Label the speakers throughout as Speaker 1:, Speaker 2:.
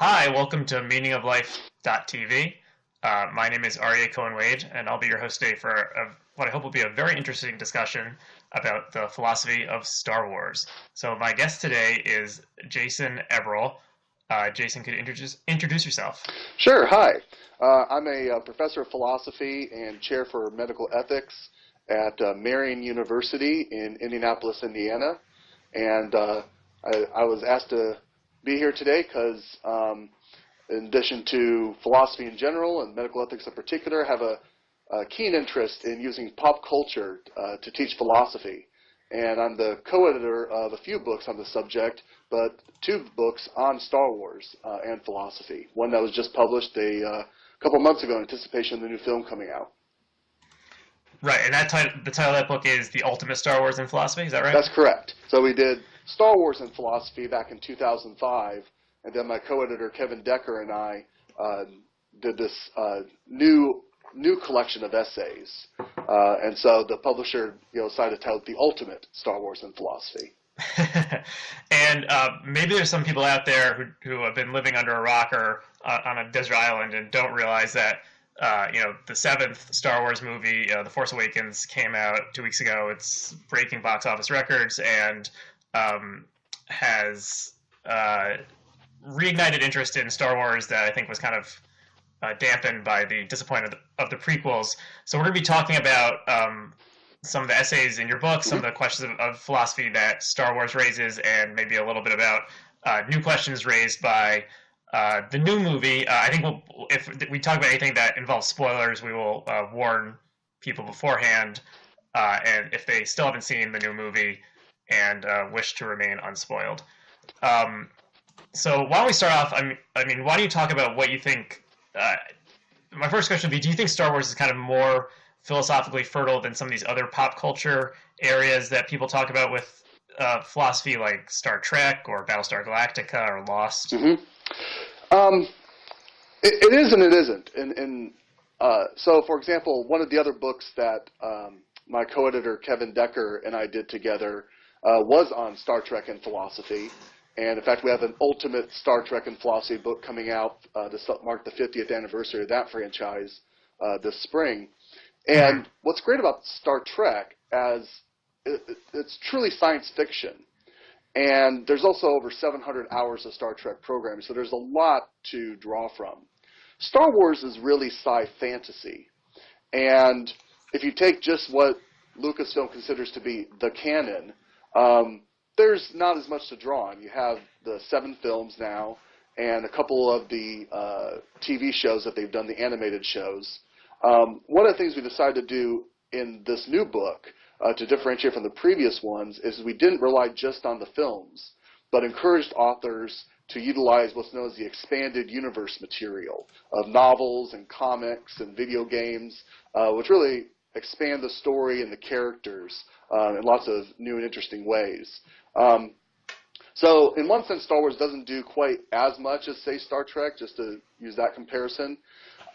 Speaker 1: Hi, welcome to meaningoflife.tv. My name is Aryeh Cohen-Wade, and I'll be your host today for what I hope will be a very interesting discussion about the philosophy of Star Wars. So my guest today is Jason Eberl. Jason, could you introduce yourself?
Speaker 2: Sure. Hi. I'm a professor of philosophy and chair for medical ethics at Marian University in Indianapolis, Indiana. And I was asked to be here today because, in addition to philosophy in general and medical ethics in particular, I have a keen interest in using pop culture to teach philosophy. And I'm the co-editor of a few books on the subject, but two books on Star Wars and philosophy. One that was just published a couple months ago in anticipation of the new film coming out.
Speaker 1: Right, and the title of that book is The Ultimate Star Wars in Philosophy, is that right?
Speaker 2: That's correct. So we did Star Wars and philosophy back in 2005, and then my co-editor Kevin Decker and I did this new collection of essays, and so the publisher decided to title it The Ultimate Star Wars and Philosophy.
Speaker 1: And maybe there's some people out there who have been living under a rock or on a desert island and don't realize that the seventh Star Wars movie, The Force Awakens, came out 2 weeks ago. It's breaking box office records and has reignited interest in Star Wars that I think was kind of dampened by the disappointment of the prequels. So we're going to be talking about some of the essays in your book, some of the questions of philosophy that Star Wars raises, and maybe a little bit about new questions raised by the new movie. I think if we talk about anything that involves spoilers, we will warn people beforehand, and if they still haven't seen the new movie and wish to remain unspoiled. So why don't we start off? I mean, why don't you talk about what you think? My first question would be: do you think Star Wars is kind of more philosophically fertile than some of these other pop culture areas that people talk about with philosophy, like Star Trek or Battlestar Galactica or Lost?
Speaker 2: Mm-hmm. It is and it isn't. So, for example, one of the other books that my co-editor Kevin Decker and I did together was on Star Trek and philosophy. And in fact, we have an ultimate Star Trek and philosophy book coming out to mark the 50th anniversary of that franchise this spring. And what's great about Star Trek is it's truly science fiction. And there's also over 700 hours of Star Trek programming, so there's a lot to draw from. Star Wars is really sci-fantasy. And if you take just what Lucasfilm considers to be the canon, there's not as much to draw on. You have the 7 films now and a couple of the TV shows that they've done, the animated shows. One of the things we decided to do in this new book to differentiate from the previous ones is we didn't rely just on the films, but encouraged authors to utilize what's known as the expanded universe material of novels and comics and video games, which really expand the story and the characters in lots of new and interesting ways. So in one sense, Star Wars doesn't do quite as much as, say, Star Trek, just to use that comparison.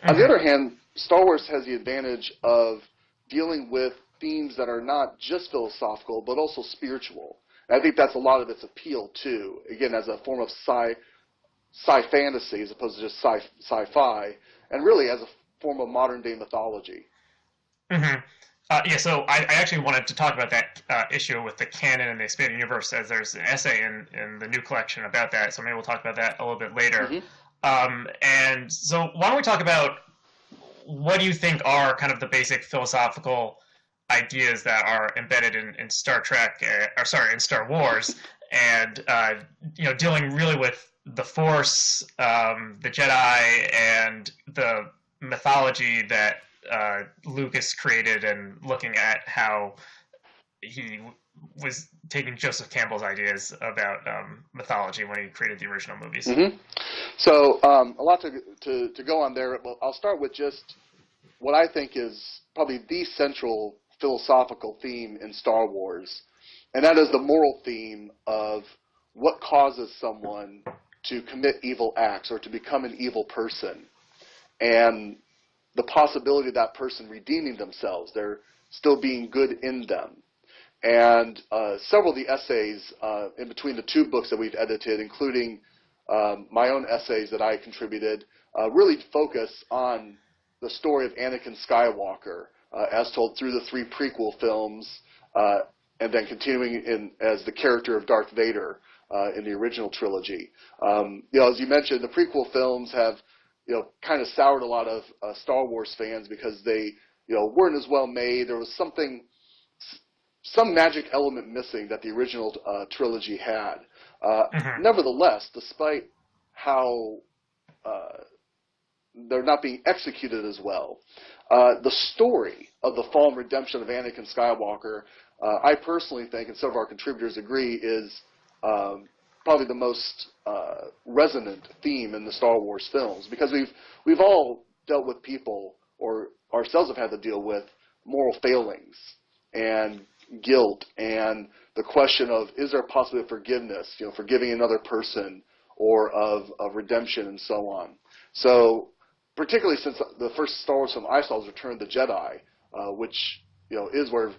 Speaker 2: On the other hand, Star Wars has the advantage of dealing with themes that are not just philosophical, but also spiritual. And I think that's a lot of its appeal, too, again, as a form of sci-fantasy as opposed to just sci-fi, and really as a form of modern-day mythology.
Speaker 1: Mm-hmm. Yeah, so I actually wanted to talk about that issue with the canon and the expanded universe, as there's an essay in the new collection about that, so maybe we'll talk about that a little bit later. And so why don't we talk about what do you think are kind of the basic philosophical ideas that are embedded in Star Trek, in Star Wars, and dealing really with the Force, the Jedi, and the mythology that Lucas created, and looking at how he was taking Joseph Campbell's ideas about mythology when he created the original movies.
Speaker 2: So a lot to go on there. Well, I'll start with just what I think is probably the central philosophical theme in Star Wars, and that is the moral theme of what causes someone to commit evil acts or to become an evil person, and the possibility of that person redeeming themselves, there still being good in them. And several of the essays in between the two books that we've edited, including my own essays that I contributed really focus on the story of Anakin Skywalker as told through the 3 prequel films, and then continuing as the character of Darth Vader in the original trilogy. As you mentioned, the prequel films have kind of soured a lot of Star Wars fans because they weren't as well made. There was some magic element missing that the original trilogy had. Nevertheless, despite how they're not being executed as well, the story of the fall and redemption of Anakin Skywalker, I personally think, and some of our contributors agree, is probably the most resonant theme in the Star Wars films, because we've all dealt with people, or ourselves have had to deal with, moral failings and guilt and the question of, is there possibly forgiveness, forgiving another person, or of redemption and so on. So particularly since the first Star Wars film I saw was Return of the Jedi, which is where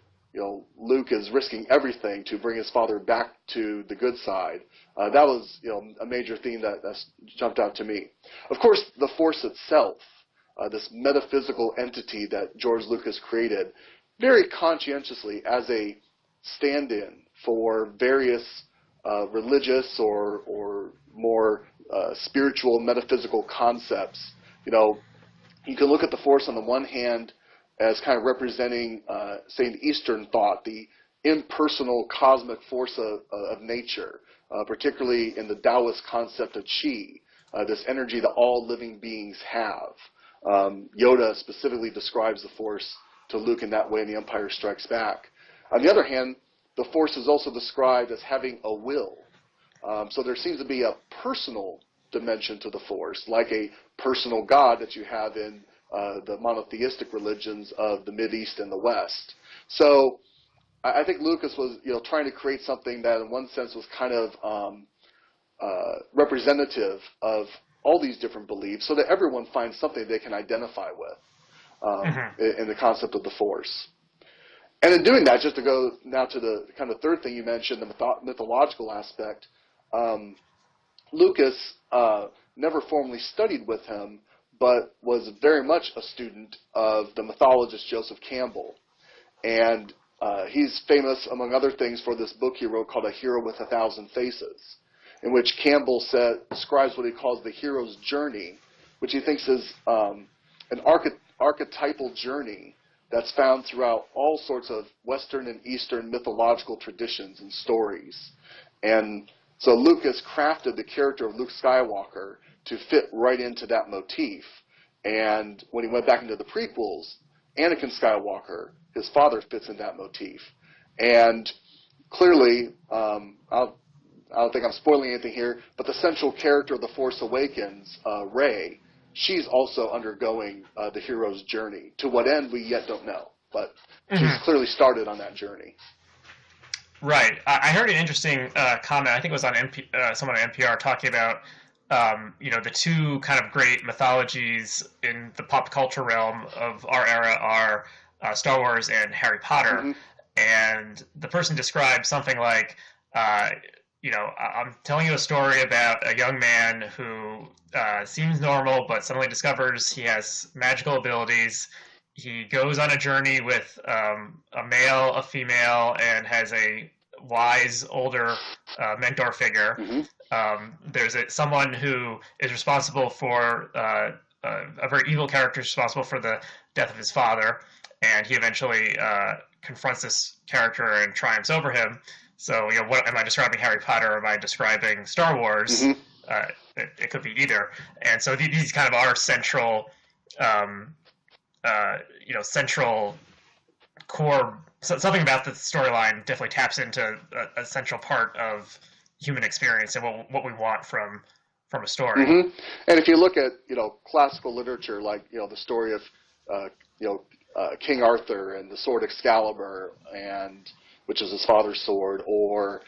Speaker 2: Luke is risking everything to bring his father back to the good side. That was a major theme that's jumped out to me. Of course, the Force itself, this metaphysical entity that George Lucas created, very conscientiously as a stand-in for various religious or more spiritual, metaphysical concepts. You can look at the Force on the one hand as kind of representing, say, the Eastern thought, the impersonal cosmic force of nature, particularly in the Taoist concept of qi, this energy that all living beings have. Yoda specifically describes the Force to Luke in that way in The Empire Strikes Back. On the other hand, the Force is also described as having a will. So there seems to be a personal dimension to the Force, like a personal God that you have in the monotheistic religions of the Mideast and the West. So I think Lucas was trying to create something that in one sense was kind of representative of all these different beliefs, so that everyone finds something they can identify with in the concept of the Force. And in doing that, just to go now to the kind of third thing you mentioned, the mythological aspect, Lucas never formally studied with him, but was very much a student of the mythologist Joseph Campbell. And he's famous, among other things, for this book he wrote called A Hero with a Thousand Faces, in which Campbell describes what he calls the hero's journey, which he thinks is an archetypal journey that's found throughout all sorts of Western and Eastern mythological traditions and stories. And so Lucas crafted the character of Luke Skywalker to fit right into that motif. And when he went back into the prequels, Anakin Skywalker, his father, fits in that motif. And clearly, I don't think I'm spoiling anything here, but the central character of The Force Awakens, Rey, she's also undergoing the hero's journey. To what end, we yet don't know. But she's clearly started on that journey.
Speaker 1: Right. I heard an interesting comment. I think it was on someone on NPR talking about the two kind of great mythologies in the pop culture realm of our era are Star Wars and Harry Potter. And the person described something like, I'm telling you a story about a young man who seems normal, but suddenly discovers he has magical abilities. He goes on a journey with a male, a female, and has a wise, older mentor figure. There's someone who is responsible for, a very evil character responsible for the death of his father, and he eventually confronts this character and triumphs over him. So, what am I describing Harry Potter, or am I describing Star Wars? It could be either. And so these kind of are central, central core. Something about the storyline definitely taps into a central part of human experience and what we want from a story.
Speaker 2: And if you look at classical literature, like the story of King Arthur and the sword Excalibur, which is his father's sword, or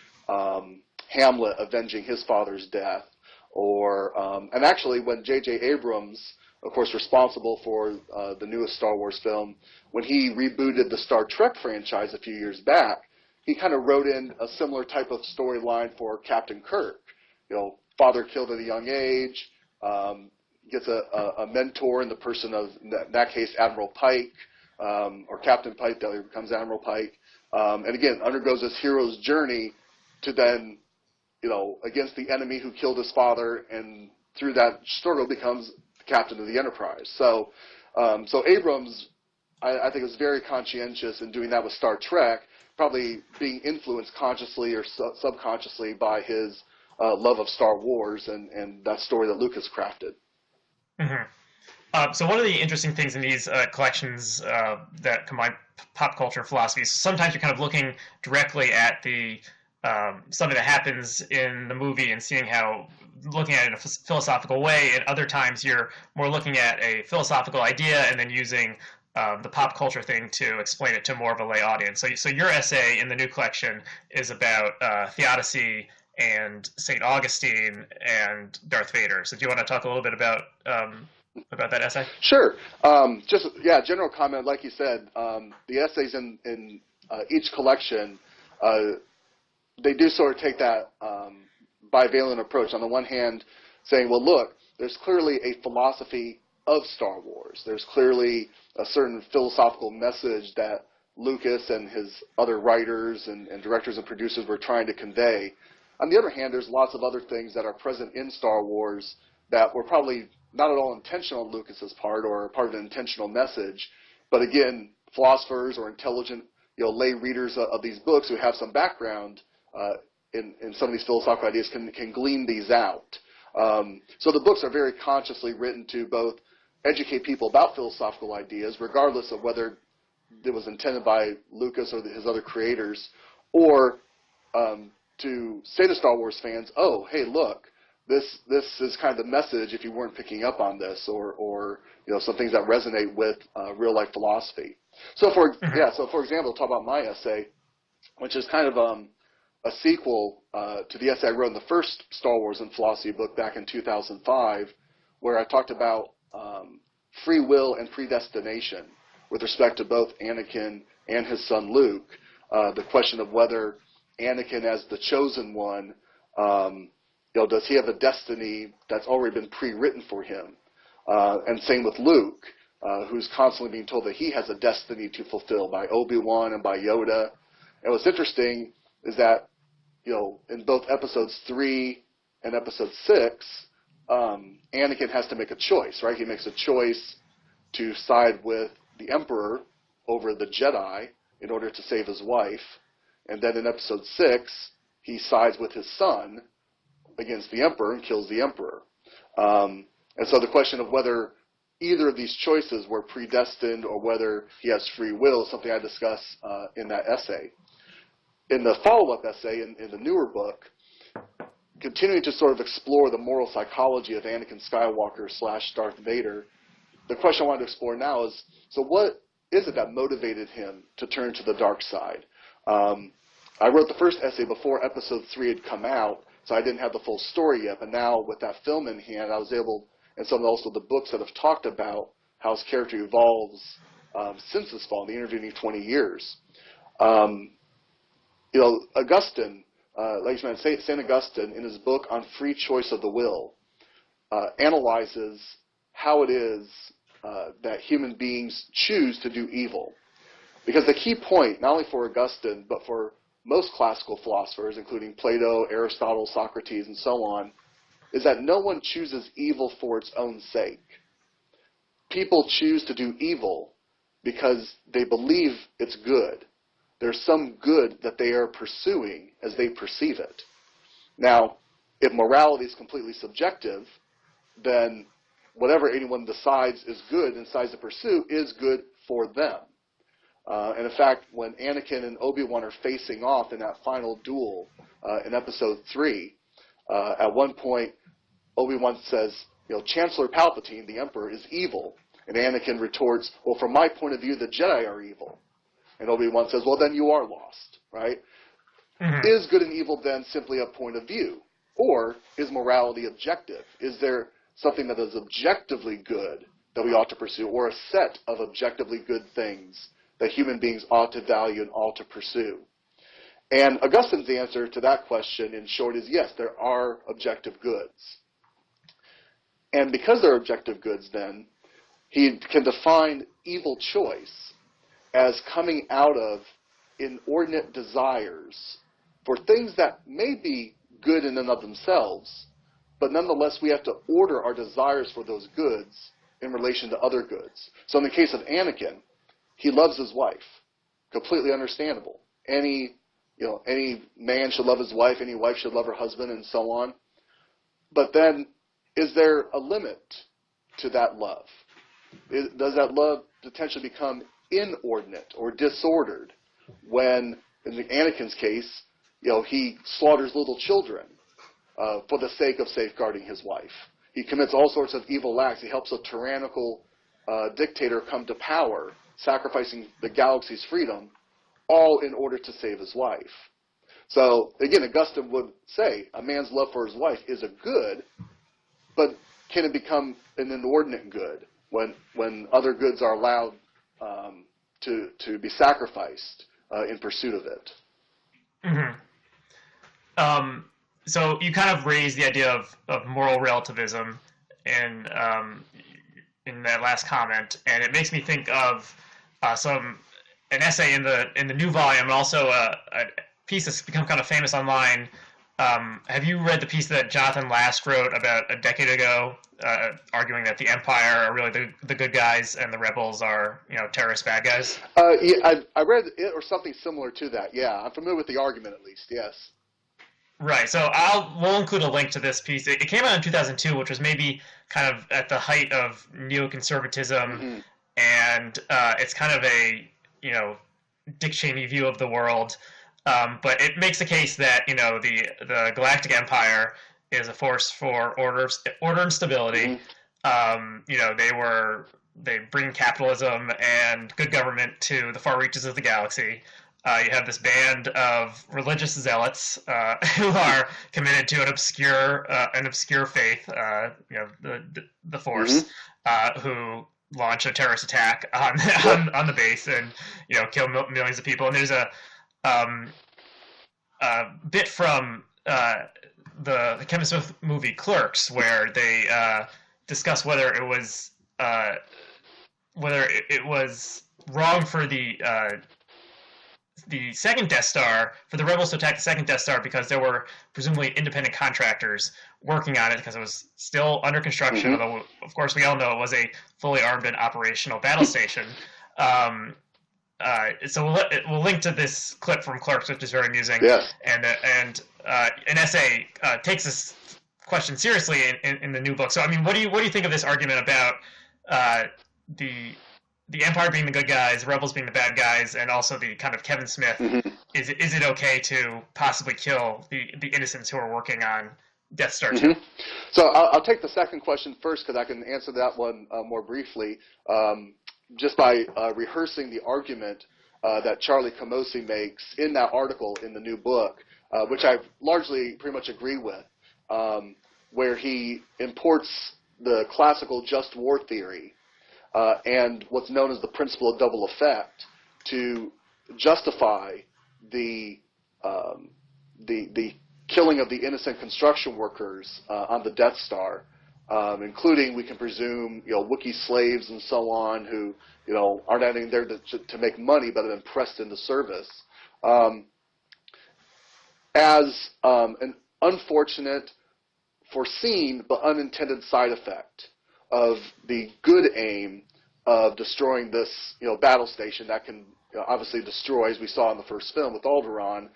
Speaker 2: Hamlet avenging his father's death, or and actually when J.J. Abrams, of course responsible for the newest Star Wars film, when he rebooted the Star Trek franchise a few years back, he kind of wrote in a similar type of storyline for Captain Kirk. father killed at a young age, gets a mentor in the person of, in that case, Admiral Pike, or Captain Pike, that becomes Admiral Pike, and again, undergoes this hero's journey to then, against the enemy who killed his father, and through that struggle becomes the captain of the Enterprise. So Abrams, I think, is very conscientious in doing that with Star Trek, probably being influenced consciously or subconsciously by his love of Star Wars and that story that Lucas crafted.
Speaker 1: Mm-hmm. So one of the interesting things in these collections that combine pop culture and philosophy is sometimes you're kind of looking directly at the something that happens in the movie and seeing looking at it in a philosophical way, and other times you're more looking at a philosophical idea and then using the pop culture thing to explain it to more of a lay audience. So your essay in the new collection is about theodicy and St. Augustine and Darth Vader. So do you want to talk a little bit about that essay?
Speaker 2: Sure. General comment, like you said, the essays in each collection, they do sort of take that bivalent approach. On the one hand, saying, well, look, there's clearly a philosophy of Star Wars. There's clearly a certain philosophical message that Lucas and his other writers and directors and producers were trying to convey. On the other hand, there's lots of other things that are present in Star Wars that were probably not at all intentional on Lucas's part or part of an intentional message. But again, philosophers or intelligent lay readers of these books who have some background in some of these philosophical ideas can glean these out. So the books are very consciously written to both educate people about philosophical ideas, regardless of whether it was intended by Lucas or his other creators, or to say to Star Wars fans, oh, hey, look, this is kind of the message if you weren't picking up on this, or some things that resonate with real life philosophy. So for example, talk about my essay, which is kind of a sequel to the essay I wrote in the first Star Wars and Philosophy book back in 2005, where I talked about free will and predestination with respect to both Anakin and his son Luke. The question of whether Anakin, as the chosen one, does he have a destiny that's already been pre-written for him? And same with Luke, who's constantly being told that he has a destiny to fulfill by Obi-Wan and by Yoda. And what's interesting is that, in both episodes 3 and episode 6, Anakin has to make a choice, right? He makes a choice to side with the Emperor over the Jedi in order to save his wife. And then in episode 6, he sides with his son against the Emperor and kills the Emperor. And so the question of whether either of these choices were predestined or whether he has free will is something I discuss in that essay. In the follow-up essay in the newer book, continuing to sort of explore the moral psychology of Anakin Skywalker / Darth Vader, the question I wanted to explore now is, so what is it that motivated him to turn to the dark side? I wrote the first essay before episode 3 had come out, so I didn't have the full story yet, but now with that film in hand, I was able, and some also the books that have talked about how his character evolves since his fall, the intervening 20 years. Augustine, like you mentioned, St. Augustine, in his book on free choice of the will, analyzes how it is that human beings choose to do evil. Because the key point, not only for Augustine, but for most classical philosophers, including Plato, Aristotle, Socrates, and so on, is that no one chooses evil for its own sake. People choose to do evil because they believe it's good. There's some good that they are pursuing as they perceive it. Now, if morality is completely subjective, then whatever anyone decides is good and decides to pursue is good for them. And in fact, when Anakin and Obi-Wan are facing off in that final duel in episode 3, at one point, Obi-Wan says, Chancellor Palpatine, the Emperor, is evil. And Anakin retorts, well, from my point of view, the Jedi are evil. And Obi-Wan says, well, then you are lost, right? Mm-hmm. Is good and evil then simply a point of view? Or is morality objective? Is there something that is objectively good that we ought to pursue, or a set of objectively good things that human beings ought to value and ought to pursue? And Augustine's answer to that question, in short, is yes, there are objective goods. And because there are objective goods, then, he can define evil choice as coming out of inordinate desires for things that may be good in and of themselves, but nonetheless we have to order our desires for those goods in relation to other goods. So in the case of Anakin, he loves his wife. Completely understandable. Any man should love his wife, any wife should love her husband, and so on. But then, is there a limit to that love? Does that love potentially become inordinate or disordered when, in Anakin's case, he slaughters little children for the sake of safeguarding his wife? He commits all sorts of evil acts. He helps a tyrannical dictator come to power, sacrificing the galaxy's freedom, all in order to save his wife. So, again, Augustine would say a man's love for his wife is a good, but can it become an inordinate good when other goods are allowed to be sacrificed in pursuit of it?
Speaker 1: Mm-hmm. So you kind of raised the idea of moral relativism in that last comment, and it makes me think of an essay in the new volume, and also a piece that's become kind of famous online. Have you read the piece that Jonathan Last wrote about a decade ago, arguing that the Empire are really the good guys and the rebels are terrorist bad guys?
Speaker 2: Yeah, I read it or something similar to that. Yeah, I'm familiar with the argument at least. Yes.
Speaker 1: Right. So we'll include a link to this piece. It came out in 2002, which was maybe kind of at the height of neoconservatism, and it's kind of a Dick Cheney view of the world. But it makes the case that the Galactic Empire is a force for order and stability. They bring capitalism and good government to the far reaches of the galaxy. You have this band of religious zealots who are committed to an obscure faith, the Force, who launch a terrorist attack on the base and kill millions of people. And there's a bit from the Kevin Smith movie Clerks where they discuss whether it was wrong for the second Death Star, for the rebels to attack the second Death Star, because there were presumably independent contractors working on it because it was still under construction, although of course we all know it was a fully armed and operational battle station. So we'll link to this clip from Clerks, which is very amusing.
Speaker 2: Yes.
Speaker 1: And an essay takes this question seriously in the new book. So I mean, what do you think of this argument about the Empire being the good guys, rebels being the bad guys, and also the kind of Kevin Smith? Is it okay to possibly kill the innocents who are working on Death Star 2?
Speaker 2: So I'll take the second question first because I can answer that one more briefly. Just by rehearsing the argument that Charlie Camosy makes in that article in the new book, which I largely pretty much agree with, where he imports the classical just war theory and what's known as the principle of double effect to justify the killing of the innocent construction workers on the Death Star. Including, we can presume, Wookiee slaves and so on who, aren't anything there to make money, but have been pressed into service, as an unfortunate, foreseen, but unintended side effect of the good aim of destroying this, battle station that can obviously destroy, as we saw in the first film with Alderaan,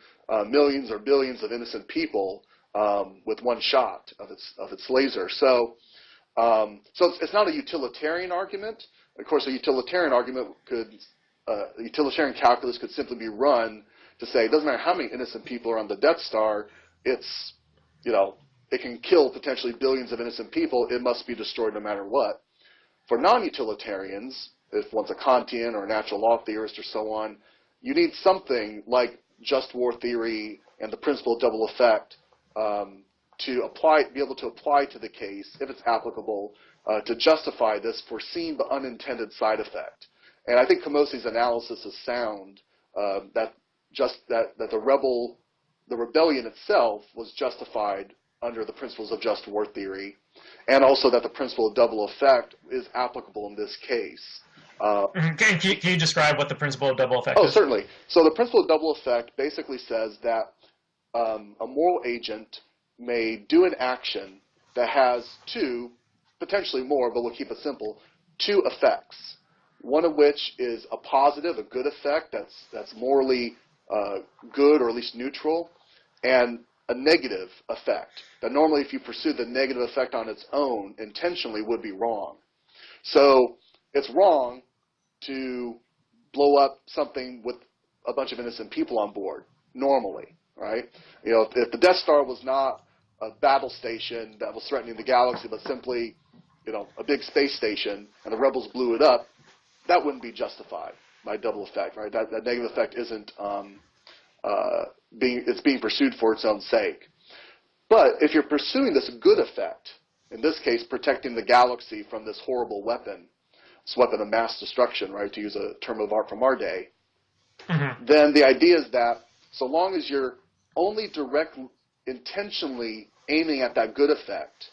Speaker 2: millions or billions of innocent people with one shot of its laser. So it's not a utilitarian argument. Of course, a utilitarian calculus could simply be run to say it doesn't matter how many innocent people are on the Death Star. It's it can kill potentially billions of innocent people. It must be destroyed no matter what. For non-utilitarians, if one's a Kantian or a natural law theorist or so on, you need something like just war theory and the principle of double effect be able to apply to the case, if it's applicable, to justify this foreseen but unintended side effect. And I think Camosy's analysis is sound, that the rebellion itself was justified under the principles of just war theory, and also that the principle of double effect is applicable in this case.
Speaker 1: Can you describe what the principle of double effect is?
Speaker 2: Oh, certainly. So the principle of double effect basically says that a moral agent may do an action that has two, potentially more, but we'll keep it simple, two effects. One of which is a positive, a good effect that's morally good or at least neutral, and a negative effect that normally if you pursue the negative effect on its own intentionally would be wrong. So it's wrong to blow up something with a bunch of innocent people on board, normally, right? You know, if the Death Star was not a battle station that was threatening the galaxy, but simply, you know, a big space station, and the rebels blew it up, that wouldn't be justified by double effect, right? That negative effect isn't being pursued for its own sake. But if you're pursuing this good effect, in this case, protecting the galaxy from this horrible weapon, this weapon of mass destruction, right, to use a term of art from our day, then the idea is that so long as you're only intentionally aiming at that good effect,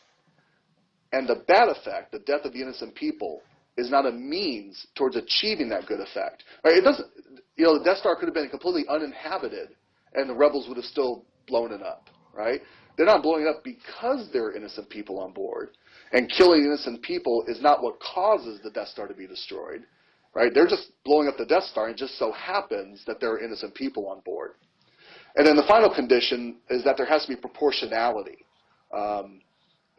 Speaker 2: and the bad effect, the death of the innocent people, is not a means towards achieving that good effect. Right? It doesn't, you know, the Death Star could have been completely uninhabited, and the rebels would have still blown it up, right? They're not blowing it up because there are innocent people on board, and killing innocent people is not what causes the Death Star to be destroyed, right? They're just blowing up the Death Star, and it just so happens that there are innocent people on board. And then the final condition is that there has to be proportionality.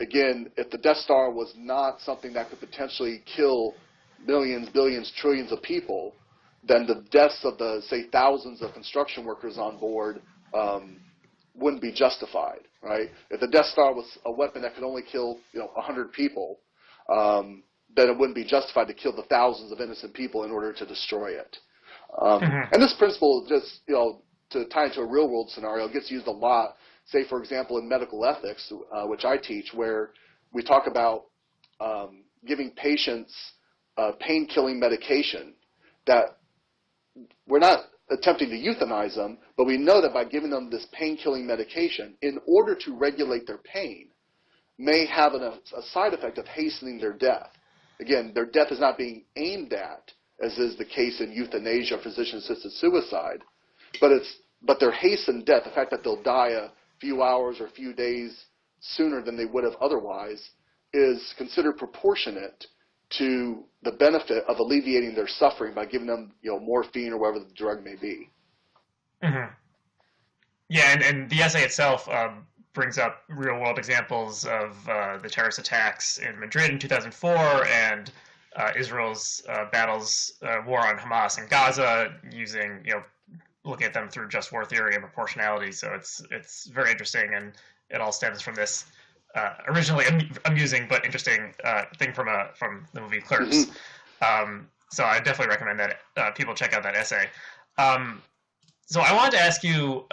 Speaker 2: Again, if the Death Star was not something that could potentially kill millions, billions, trillions of people, then the deaths of the, say, thousands of construction workers on board wouldn't be justified, right? If the Death Star was a weapon that could only kill, 100 people, then it wouldn't be justified to kill the thousands of innocent people in order to destroy it. And this principle, just, to tie into a real-world scenario, gets used a lot, say, for example, in medical ethics, which I teach, where we talk about giving patients pain-killing medication that we're not attempting to euthanize them, but we know that by giving them this pain-killing medication, in order to regulate their pain, may have a side effect of hastening their death. Again, their death is not being aimed at, as is the case in euthanasia or physician-assisted suicide, but their hastened death, the fact that they'll die a few hours or a few days sooner than they would have otherwise, is considered proportionate to the benefit of alleviating their suffering by giving them, morphine or whatever the drug may be.
Speaker 1: Yeah, and the essay itself brings up real-world examples of the terrorist attacks in Madrid in 2004 and Israel's war on Hamas and Gaza, using, looking at them through just war theory and proportionality. So it's very interesting, and it all stems from this originally amusing but interesting thing from the movie Clerks. So I definitely recommend that people check out that essay. So I wanted to ask you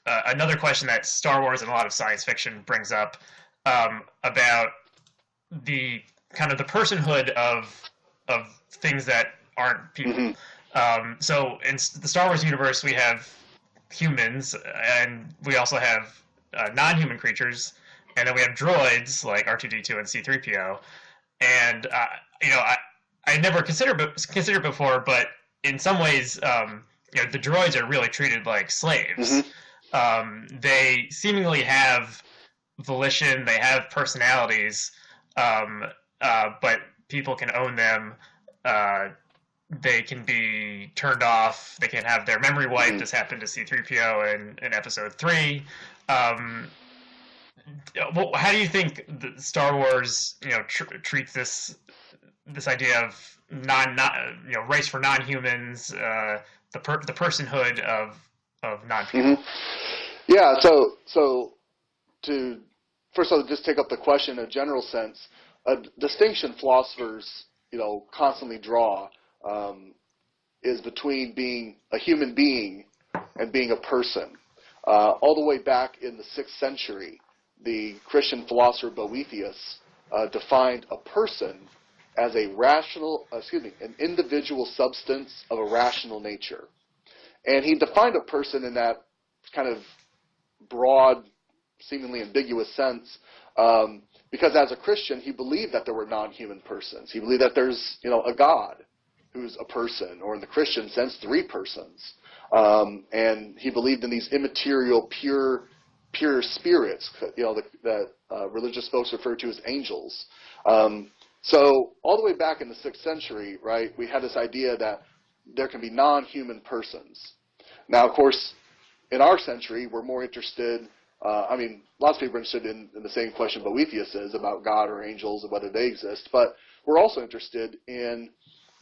Speaker 1: another question that Star Wars and a lot of science fiction brings up about the kind of the personhood of things that aren't people. So in the Star Wars universe, we have humans, and we also have non-human creatures, and then we have droids like R2-D2 and C-3PO. And I never considered before, but in some ways, the droids are really treated like slaves. They seemingly have volition, they have personalities, but people can own them. They can be turned off. They can have their memory wiped. This happened to C-3PO in Episode 3. How do you think Star Wars, treats this idea of race for non-humans, the personhood of non-people?
Speaker 2: Yeah. So to first of all, just take up the question in a general sense, a distinction philosophers, constantly draw is between being a human being and being a person. All the way back in the 6th century, the Christian philosopher Boethius defined a person as an individual substance of a rational nature. And he defined a person in that kind of broad, seemingly ambiguous sense, because as a Christian, he believed that there were non-human persons. He believed that there's, a God who's a person, or in the Christian sense, three persons. And he believed in these immaterial, pure spirits, that religious folks refer to as angels. So all the way back in the 6th century, right, we had this idea that there can be non-human persons. Now, of course, in our century, we're more interested, lots of people are interested in the same question Boethius is about God or angels and whether they exist, but we're also interested in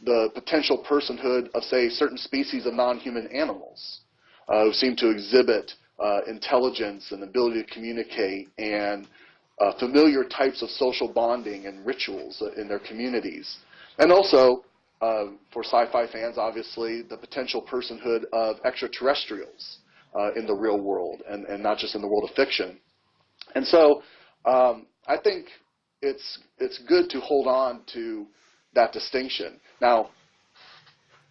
Speaker 2: the potential personhood of, say, certain species of non-human animals who seem to exhibit intelligence and ability to communicate and familiar types of social bonding and rituals in their communities. And also, for sci-fi fans, obviously, the potential personhood of extraterrestrials in the real world and not just in the world of fiction. And so I think it's good to hold on to that distinction. Now,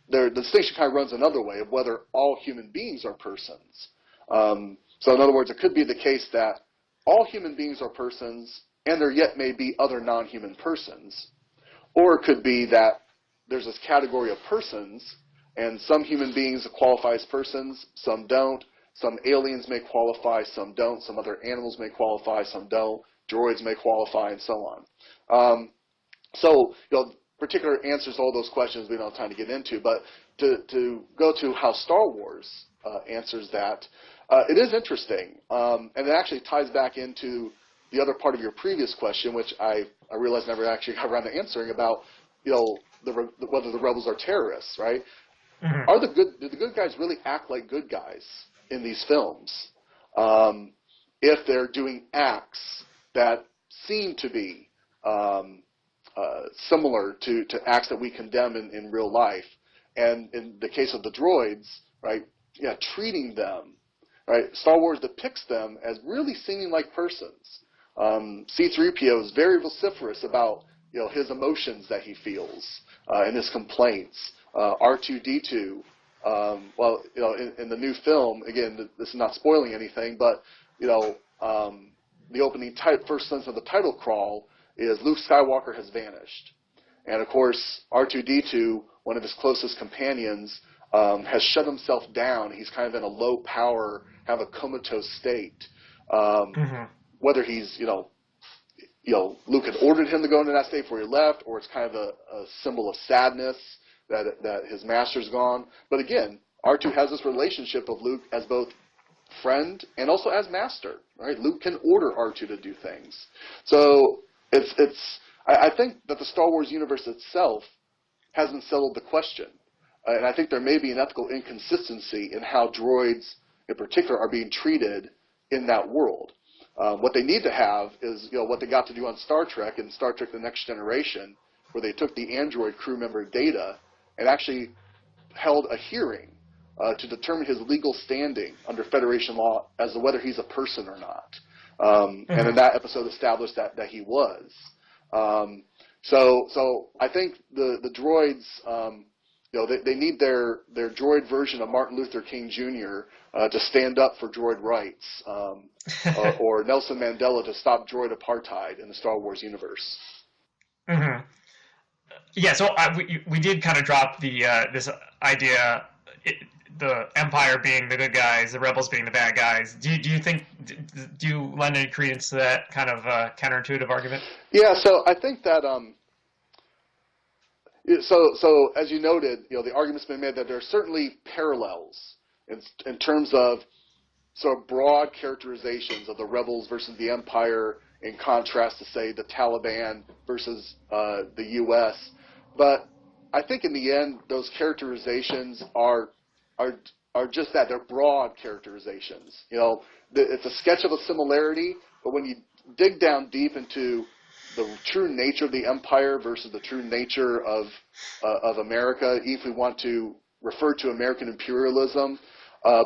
Speaker 2: the distinction kind of runs another way of whether all human beings are persons. So in other words, it could be the case that all human beings are persons and there yet may be other non-human persons. Or it could be that there's this category of persons and some human beings qualify as persons, some don't. Some aliens may qualify, some don't. Some other animals may qualify, some don't. Droids may qualify, and so on. So, particular answers to all those questions we don't have time to get into, but to go to how Star Wars answers that, it is interesting, and it actually ties back into the other part of your previous question, which I realized never actually got around to answering about, whether the rebels are terrorists, right? Mm-hmm. Do the good guys really act like good guys in these films? If they're doing acts that seem to be similar to acts that we condemn in real life, and in the case of the droids, right? Yeah, treating them, right? Star Wars depicts them as really seeming like persons. C-3PO is very vociferous about his emotions that he feels and his complaints. R2-D2, in the new film, again, this is not spoiling anything, but the opening first sentence of the title crawl is Luke Skywalker has vanished, and of course R2-D2, one of his closest companions, has shut himself down. He's kind of in a low power, have a comatose state. Whether he's Luke had ordered him to go into that state before he left, or it's kind of a symbol of sadness that his master's gone. But again, R2 has this relationship of Luke as both friend and also as master. Right? Luke can order R2 to do things. So I think that the Star Wars universe itself hasn't settled the question. And I think there may be an ethical inconsistency in how droids, in particular, are being treated in that world. What they need to have is, what they got to do on Star Trek and Star Trek The Next Generation, where they took the android crew member Data and actually held a hearing to determine his legal standing under Federation law as to whether he's a person or not. And in that episode established that he was. So I think the droids, they need their droid version of Martin Luther King Jr. To stand up for droid rights, or Nelson Mandela to stop droid apartheid in the Star Wars universe.
Speaker 1: Mm-hmm. Yeah, so we did kind of drop the this idea, the Empire being the good guys, the rebels being the bad guys. Do you lend any credence to that kind of counterintuitive argument?
Speaker 2: Yeah, so I think that so as you noted, the argument's been made that there are certainly parallels in terms of sort of broad characterizations of the rebels versus the Empire, in contrast to, say, the Taliban versus the U.S. But I think in the end, those characterizations are just that. They're broad characterizations. It's a sketch of a similarity, but when you dig down deep into the true nature of the Empire versus the true nature of America, if we want to refer to American imperialism,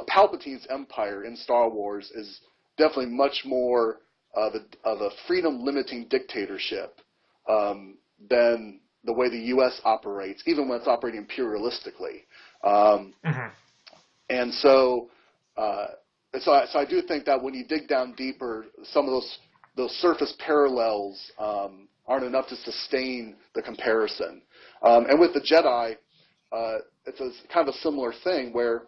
Speaker 2: Palpatine's Empire in Star Wars is definitely much more of a freedom-limiting dictatorship than the way the U.S. operates, even when it's operating imperialistically. And so, so I do think that when you dig down deeper, some of those surface parallels aren't enough to sustain the comparison. And with the Jedi, it's kind of a similar thing where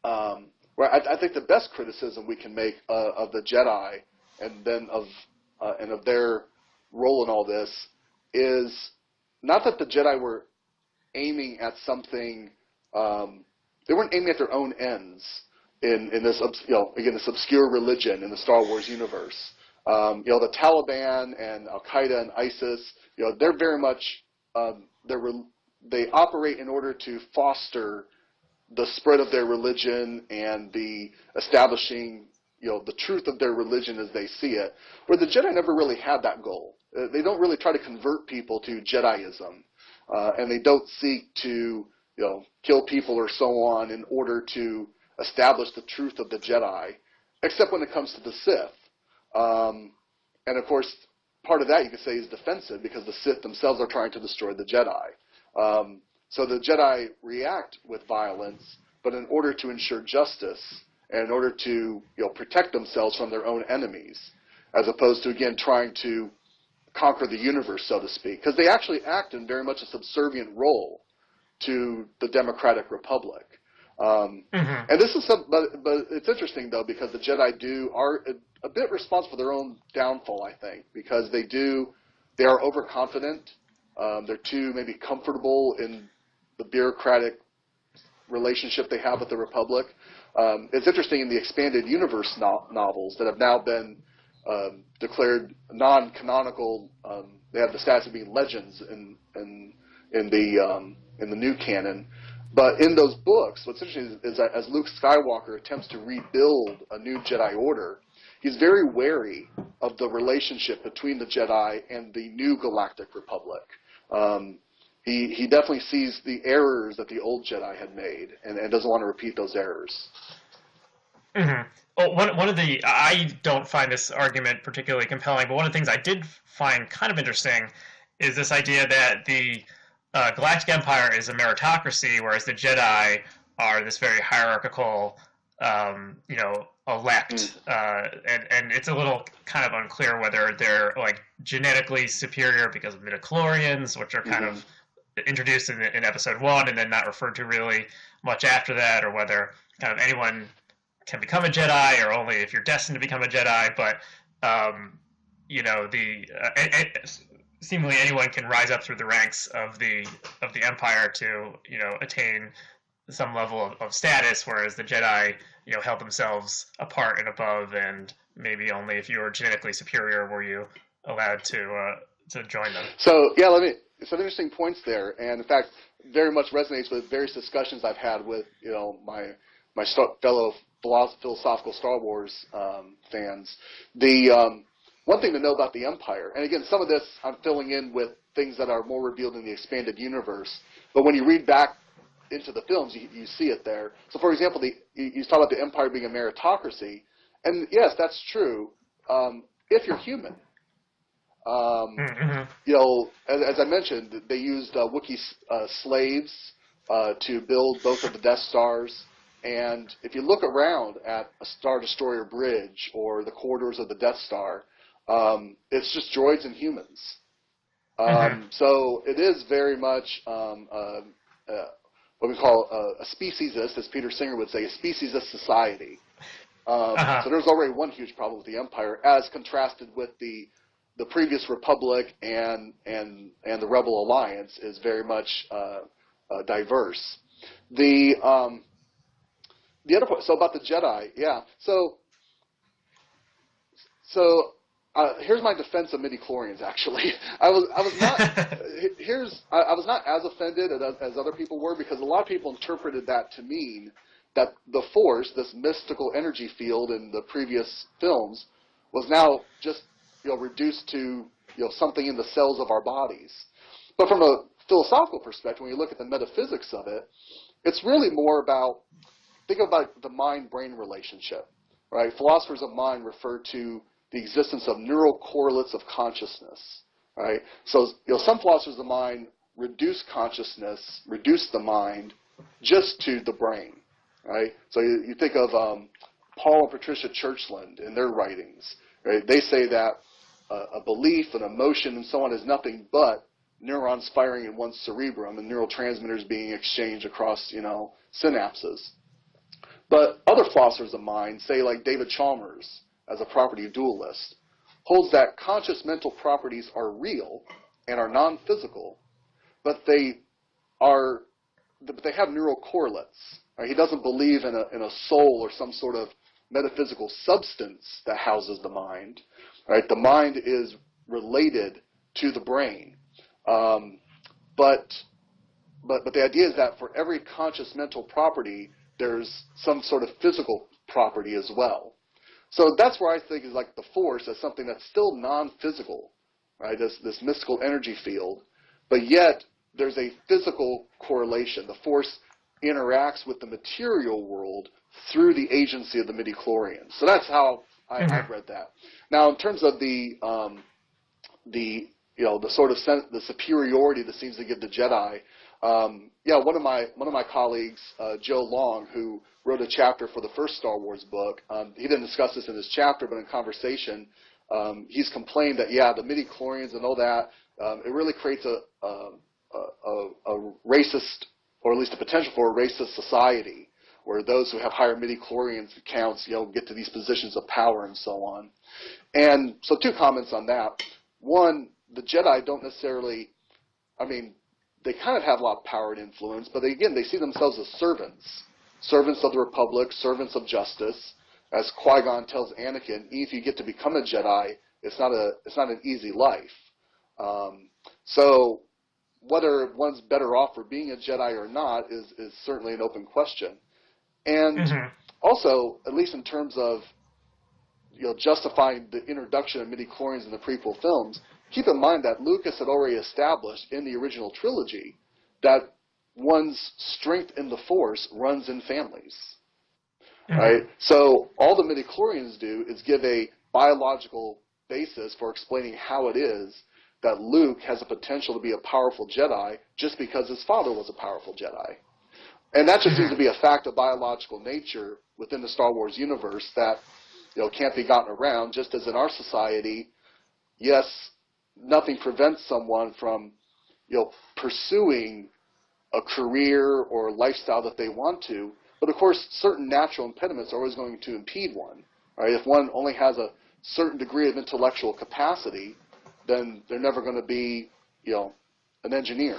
Speaker 2: I think the best criticism we can make of the Jedi and then of their role in all this is not that the Jedi were aiming at something. They weren't aiming at their own ends in this, again, this obscure religion in the Star Wars universe. The Taliban and Al Qaeda and ISIS, they're very much they operate in order to foster the spread of their religion and the establishing, the truth of their religion as they see it. Where the Jedi never really had that goal. They don't really try to convert people to Jediism, and they don't seek to, kill people or so on in order to establish the truth of the Jedi, except when it comes to the Sith. And of course, part of that you could say is defensive because the Sith themselves are trying to destroy the Jedi. So the Jedi react with violence, but in order to ensure justice and in order to protect themselves from their own enemies, as opposed to, again, trying to conquer the universe, so to speak, because they actually act in very much a subservient role to the Democratic Republic. And this is but it's interesting though because the Jedi are a bit responsible for their own downfall, I think, because they are overconfident. They're too maybe comfortable in the bureaucratic relationship they have with the Republic. It's interesting in the expanded universe novels that have now been declared non-canonical. They have the status of being legends in the new canon. But in those books, what's interesting is that as Luke Skywalker attempts to rebuild a new Jedi Order, he's very wary of the relationship between the Jedi and the new Galactic Republic. He definitely sees the errors that the old Jedi had made and doesn't want to repeat those errors.
Speaker 1: Mm-hmm. Well, one of the, I don't find this argument particularly compelling, but one of the things I did find kind of interesting is this idea that the Galactic Empire is a meritocracy, whereas the Jedi are this very hierarchical, elect, and it's a little kind of unclear whether they're like genetically superior because of Midi-chlorians, which are kind of introduced in Episode 1 and then not referred to really much after that, or whether kind of anyone can become a Jedi, or only if you're destined to become a Jedi. But seemingly anyone can rise up through the ranks of the Empire to attain some level of status, whereas the Jedi held themselves apart and above, and maybe only if you were genetically superior were you allowed to join them.
Speaker 2: So some interesting points there, and in fact, very much resonates with various discussions I've had with my fellow philosophical Star Wars fans. The one thing to know about the Empire, and again, some of this I'm filling in with things that are more revealed in the expanded universe, but when you read back into the films, you see it there. So, for example, you talk about the Empire being a meritocracy, and yes, that's true if you're human. As I mentioned, they used Wookiee slaves to build both of the Death Stars. And if you look around at a Star Destroyer bridge or the corridors of the Death Star, it's just droids and humans. So it is very much what we call a speciesist, as Peter Singer would say, a speciesist society. So there's already one huge problem with the Empire, as contrasted with the previous Republic and the Rebel Alliance is very much diverse. The other point, so about the Jedi, yeah. So here's my defense of midi-chlorians. Actually, I was not as offended as other people were, because a lot of people interpreted that to mean that the Force, this mystical energy field in the previous films, was now just reduced to something in the cells of our bodies. But from a philosophical perspective, when you look at the metaphysics of it, it's really more about, think about the mind-brain relationship, right? Philosophers of mind refer to the existence of neural correlates of consciousness, right? So, some philosophers of mind reduce consciousness, reduce the mind just to the brain, right? So you think of Paul and Patricia Churchland in their writings, right? They say that a belief, an emotion, and so on is nothing but neurons firing in one's cerebrum and neurotransmitters being exchanged across, synapses. But other philosophers of mind, say like David Chalmers, as a property dualist, holds that conscious mental properties are real and are non-physical, but they have neural correlates. Right? He doesn't believe in a soul or some sort of metaphysical substance that houses the mind. Right? The mind is related to the brain, but the idea is that for every conscious mental property, there's some sort of physical property as well. So that's where I think is like the Force as something that's still non-physical, right? This mystical energy field, but yet there's a physical correlation. The Force interacts with the material world through the agency of the Midi-chlorians. So that's how I've read that. Now, in terms of the sort of the superiority that seems to give the Jedi, one of my colleagues, Joe Long, who wrote a chapter for the first Star Wars book, he didn't discuss this in his chapter, but in conversation, he's complained that the midi-chlorians and all that, it really creates a racist, or at least a potential for a racist society, where those who have higher midi-chlorians counts, get to these positions of power and so on. And so 2 comments on that. One, the Jedi don't necessarily, they kind of have a lot of power and influence, but they see themselves as servants of the Republic, servants of justice. As Qui-Gon tells Anakin, if you get to become a Jedi, it's not an easy life. So whether one's better off for being a Jedi or not is certainly an open question. And also, at least in terms of justifying the introduction of midi-chlorians in the prequel films, keep in mind that Lucas had already established in the original trilogy that one's strength in the Force runs in families. Right? So all the midi-chlorians do is give a biological basis for explaining how it is that Luke has a potential to be a powerful Jedi just because his father was a powerful Jedi. And that just seems to be a fact of biological nature within the Star Wars universe that can't be gotten around, just as in our society, yes, nothing prevents someone from pursuing a career or lifestyle that they want to, but of course certain natural impediments are always going to impede one. Right? If one only has a certain degree of intellectual capacity, then they're never going to be an engineer.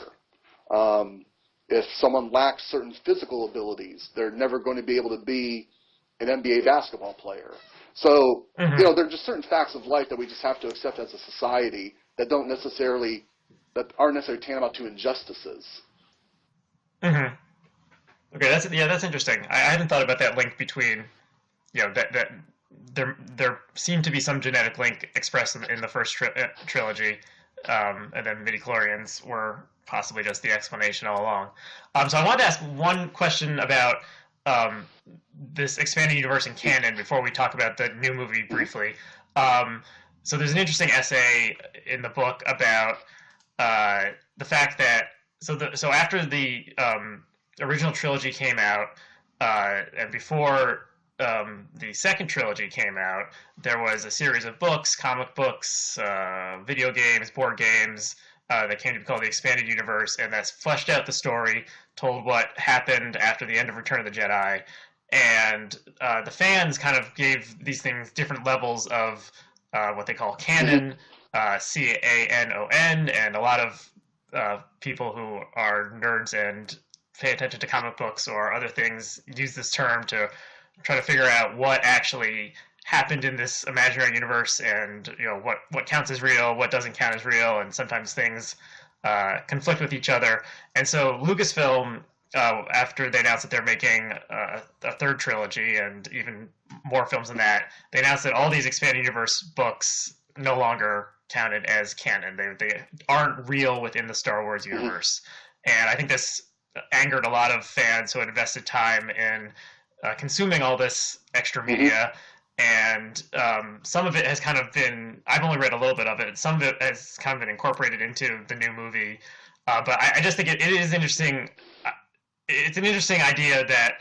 Speaker 2: If someone lacks certain physical abilities, they're never going to be able to be an NBA basketball player. So there are just certain facts of life that we just have to accept as a society that aren't necessarily tantamount to injustices.
Speaker 1: Okay, that's interesting. I hadn't thought about that link between, that there seemed to be some genetic link expressed in the first trilogy, and then midi-chlorians were possibly just the explanation all along. So I wanted to ask one question about this expanded universe in canon before we talk about the new movie briefly. So there's an interesting essay in the book about the fact that so after the original trilogy came out and before the second trilogy came out, there was a series of books, comic books, video games, board games that came to be called the Expanded Universe, and that's fleshed out the story, told what happened after the end of Return of the Jedi, and the fans kind of gave these things different levels of what they call canon, C-A-N-O-N, and a lot of people who are nerds and pay attention to comic books or other things use this term to try to figure out what actually happened in this imaginary universe, and what counts as real, what doesn't count as real, and sometimes things conflict with each other. And so Lucasfilm, after they announced that they're making a third trilogy and even more films than that, they announced that all these expanded universe books no longer counted as canon. They aren't real within the Star Wars universe. And I think this angered a lot of fans who had invested time in consuming all this extra media. And some of it has kind of been, I've only read a little bit of it, some of it has kind of been incorporated into the new movie. But I just think it is interesting. It's an interesting idea that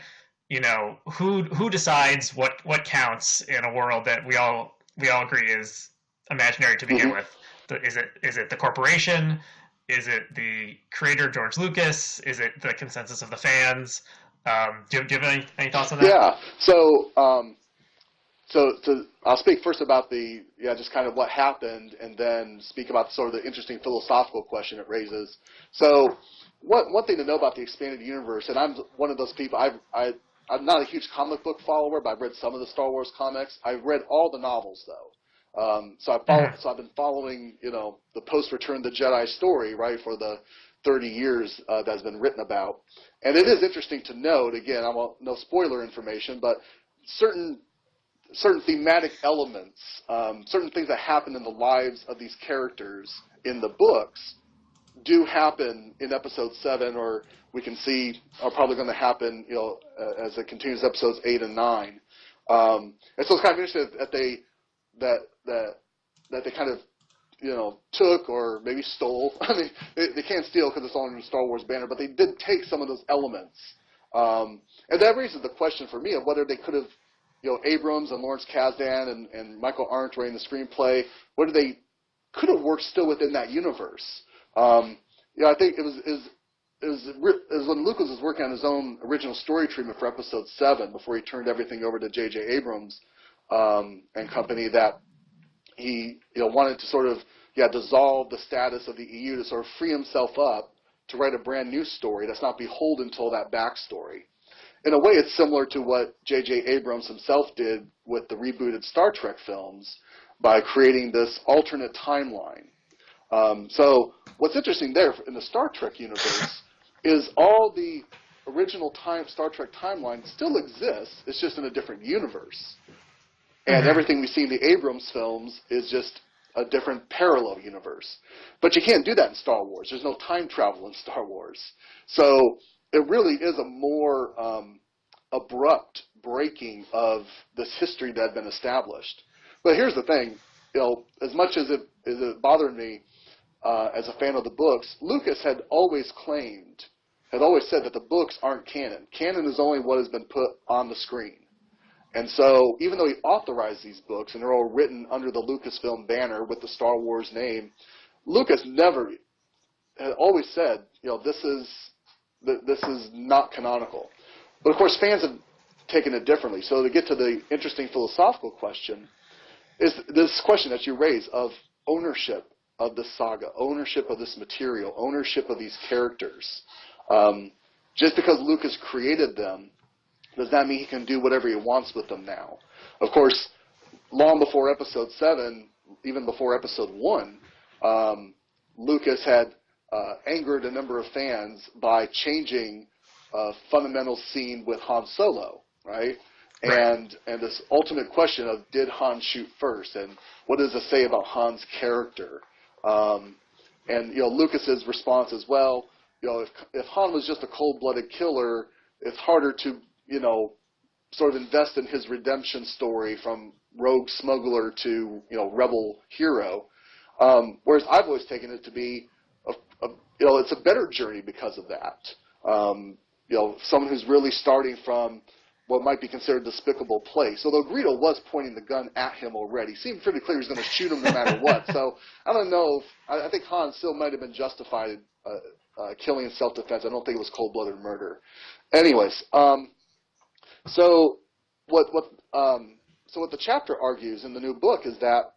Speaker 1: who decides what counts in a world that we all agree is imaginary to begin
Speaker 2: Mm-hmm.
Speaker 1: with? Is it the corporation? Is it the creator George Lucas? Is it the consensus of the fans? Do you have any thoughts on that?
Speaker 2: Yeah. So I'll speak first about just kind of what happened, and then speak about sort of the interesting philosophical question it raises. So one thing to know about the expanded universe, and I'm one of those people. I'm not a huge comic book follower, but I've read some of the Star Wars comics. I've read all the novels though.
Speaker 1: Mm-hmm.
Speaker 2: So I've been following, the post-Return of the Jedi story, right, for the 30 years that's been written about. And it is interesting to note, again, I won't, no spoiler information, but certain thematic elements, certain things that happen in the lives of these characters in the books do happen in episode 7, or we can see are probably going to happen, as it continues episodes 8 and 9. And so it's kind of interesting that they kind of, took or maybe stole. I mean, they can't steal because it's all under the Star Wars banner, but they did take some of those elements. And that raises the question for me of whether they could have, Abrams and Lawrence Kasdan and Michael Arndt writing the screenplay, whether they could have worked still within that universe. I think it was when Lucas was working on his own original story treatment for episode 7 before he turned everything over to J.J. Abrams and company, that he wanted to sort of dissolve the status of the EU to sort of free himself up to write a brand new story that's not beholden to all that backstory. In a way, it's similar to what J.J. Abrams himself did with the rebooted Star Trek films by creating this alternate timeline. So what's interesting there in the Star Trek universe is all the original Star Trek timeline still exists. It's just in a different universe. And
Speaker 1: Mm-hmm.
Speaker 2: everything we see in the Abrams films is just a different parallel universe. But you can't do that in Star Wars. There's no time travel in Star Wars. So it really is a more abrupt breaking of this history that had been established. But here's the thing, as much as it bothered me as a fan of the books, Lucas had always said that the books aren't canon. Canon is only what has been put on the screen. And so even though he authorized these books, and they're all written under the Lucasfilm banner with the Star Wars name, Lucas had always said, this is not canonical. But of course, fans have taken it differently. So to get to the interesting philosophical question, is this question that you raise of ownership of this saga, ownership of this material, ownership of these characters. Just because Lucas created them, does that mean he can do whatever he wants with them now? Of course, long before episode 7, even before episode 1, Lucas had angered a number of fans by changing a fundamental scene with Han Solo, right?
Speaker 1: Right.
Speaker 2: And this ultimate question of, did Han shoot first? And what does it say about Han's character? And Lucas's response as well, if Han was just a cold-blooded killer, it's harder to, sort of invest in his redemption story from rogue smuggler to, rebel hero. Whereas I've always taken it to be, it's a better journey because of that. Someone who's really starting from what might be considered a despicable place. Although Greedo was pointing the gun at him already. It seemed pretty clear he was going to shoot him no matter what. So I don't know. I think Han still might have been justified killing in self-defense. I don't think it was cold-blooded murder. Anyways, so what the chapter argues in the new book is that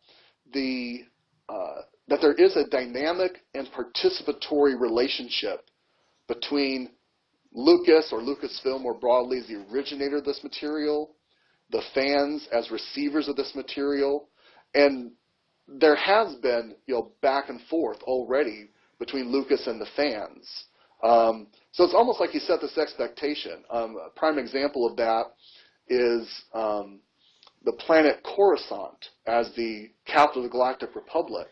Speaker 2: that there is a dynamic and participatory relationship between Lucas, or Lucasfilm more broadly, as the originator of this material, the fans as receivers of this material, and there has been back and forth already between Lucas and the fans. So it's almost like he set this expectation. A prime example of that is the planet Coruscant as the capital of the Galactic Republic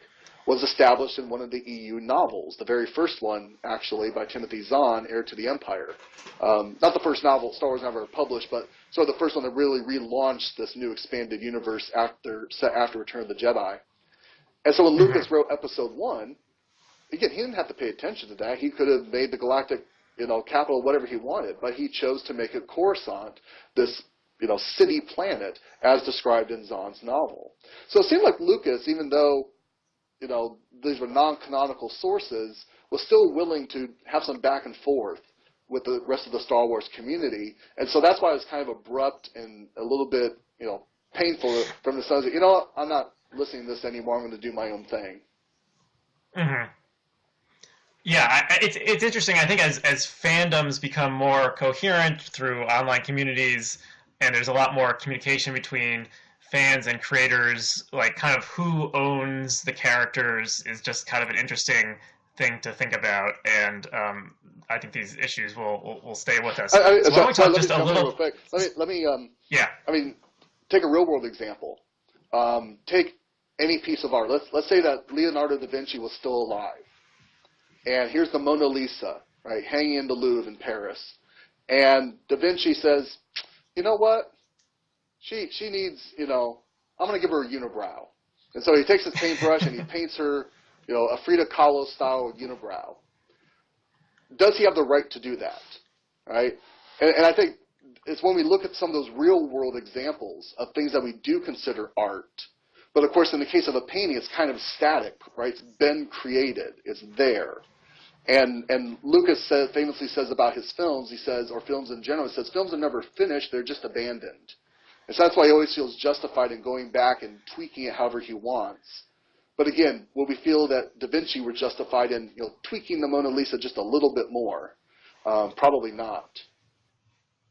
Speaker 2: was established in one of the EU novels, the very first one, actually, by Timothy Zahn, Heir to the Empire. Not the first novel Star Wars ever published, but sort of the first one that really relaunched this new expanded universe after Return of the Jedi. And so when
Speaker 1: Mm-hmm.
Speaker 2: Lucas wrote Episode 1, again, he didn't have to pay attention to that. He could have made the Galactic capital, whatever he wanted, but he chose to make it Coruscant, this city planet, as described in Zahn's novel. So it seemed like Lucas, even though these were non-canonical sources, was still willing to have some back and forth with the rest of the Star Wars community. And so that's why it was kind of abrupt and a little bit, painful from the sense that, I'm not listening to this anymore. I'm going to do my own thing.
Speaker 1: Mm-hmm. Yeah, it's interesting. I think as fandoms become more coherent through online communities, and there's a lot more communication between fans and creators, like kind of who owns the characters is just kind of an interesting thing to think about. And I think these issues will stay with us. So why don't we talk just a little?
Speaker 2: Real quick. Let me.
Speaker 1: Yeah.
Speaker 2: I mean, take a real world example. Take any piece of art. Let's say that Leonardo da Vinci was still alive, and here's the Mona Lisa, right, hanging in the Louvre in Paris, and da Vinci says, you know what? She needs, I'm going to give her a unibrow, and so he takes his paintbrush and he paints her, a Frida Kahlo style unibrow. Does he have the right to do that, right? And I think it's when we look at some of those real-world examples of things that we do consider art. But, of course, in the case of a painting, it's kind of static, right? It's been created. It's there. And Lucas famously says about his films, he says, or films in general, he says, films are never finished, they're just abandoned. And so that's why he always feels justified in going back and tweaking it however he wants. But again, will we feel that Da Vinci were justified in tweaking the Mona Lisa just a little bit more? Probably not.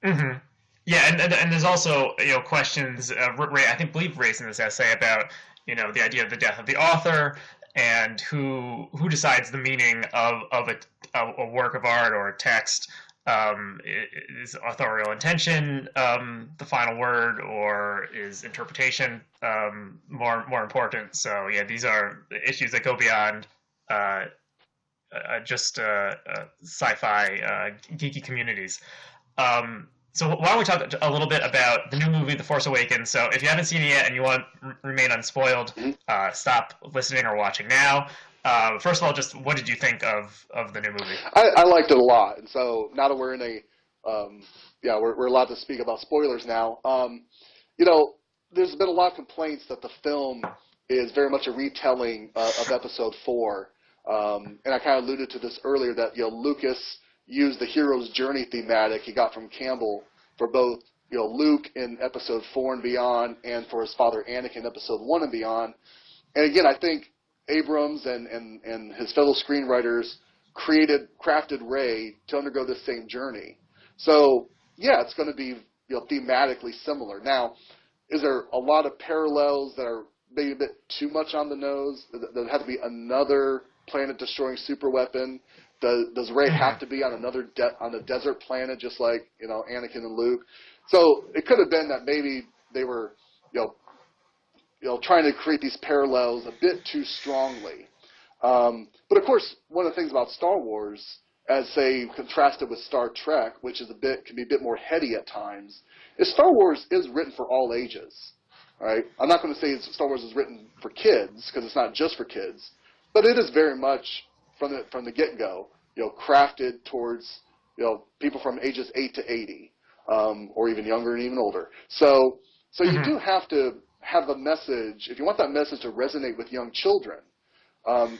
Speaker 1: Mm-hmm. Yeah, and there's also questions I believe raised in this essay about the idea of the death of the author and who decides the meaning of a work of art or a text. Is authorial intention the final word, or is interpretation more important? So yeah, these are issues that go beyond just sci-fi geeky communities. So why don't we talk a little bit about the new movie, The Force Awakens? So if you haven't seen it yet and you want to remain unspoiled, stop listening or watching now. First of all, just what did you think of the new movie?
Speaker 2: I liked it a lot. And so now that we're in we're allowed to speak about spoilers now. There's been a lot of complaints that the film is very much a retelling of Episode 4. And I kind of alluded to this earlier that, Lucas used the hero's journey thematic he got from Campbell for both, Luke in Episode 4 and beyond, and for his father Anakin in Episode 1 and beyond. And again, I think Abrams and his fellow screenwriters crafted Rey to undergo this same journey. So, yeah, it's going to be thematically similar. Now, is there a lot of parallels that are maybe a bit too much on the nose? There have to be another planet-destroying superweapon? Does Rey have to be on on a desert planet just like Anakin and Luke? So it could have been that maybe they were trying to create these parallels a bit too strongly. But of course, one of the things about Star Wars, as say contrasted with Star Trek, which is can be a bit more heady at times, is Star Wars is written for all ages. Right? I'm not going to say Star Wars is written for kids because it's not just for kids, but it is very much from the get-go, crafted towards people from ages 8 to 80, or even younger and even older. So you do have to have a message. If you want that message to resonate with young children,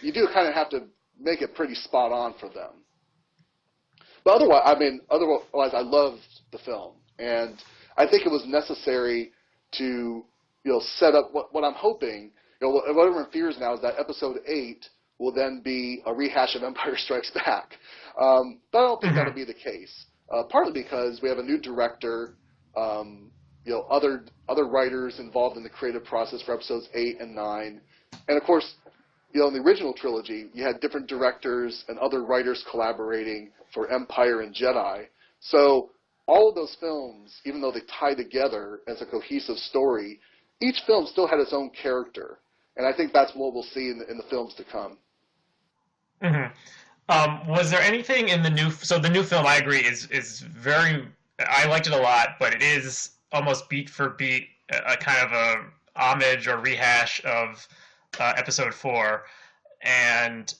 Speaker 2: you do kind of have to make it pretty spot on for them. But otherwise, I loved the film, and I think it was necessary to set up what I'm hoping. What everyone fears now is that Episode 8 will then be a rehash of Empire Strikes Back. But I don't think that'll be the case. Partly because we have a new director, other writers involved in the creative process for Episodes 8 and 9. And of course, in the original trilogy, you had different directors and other writers collaborating for Empire and Jedi. So all of those films, even though they tie together as a cohesive story, each film still had its own character. And I think that's what we'll see in the films to come.
Speaker 1: Mm-hmm. Was there anything in the new? So the new film, I agree, is very. I liked it a lot, but it is almost beat for beat a kind of a homage or rehash of Episode 4. And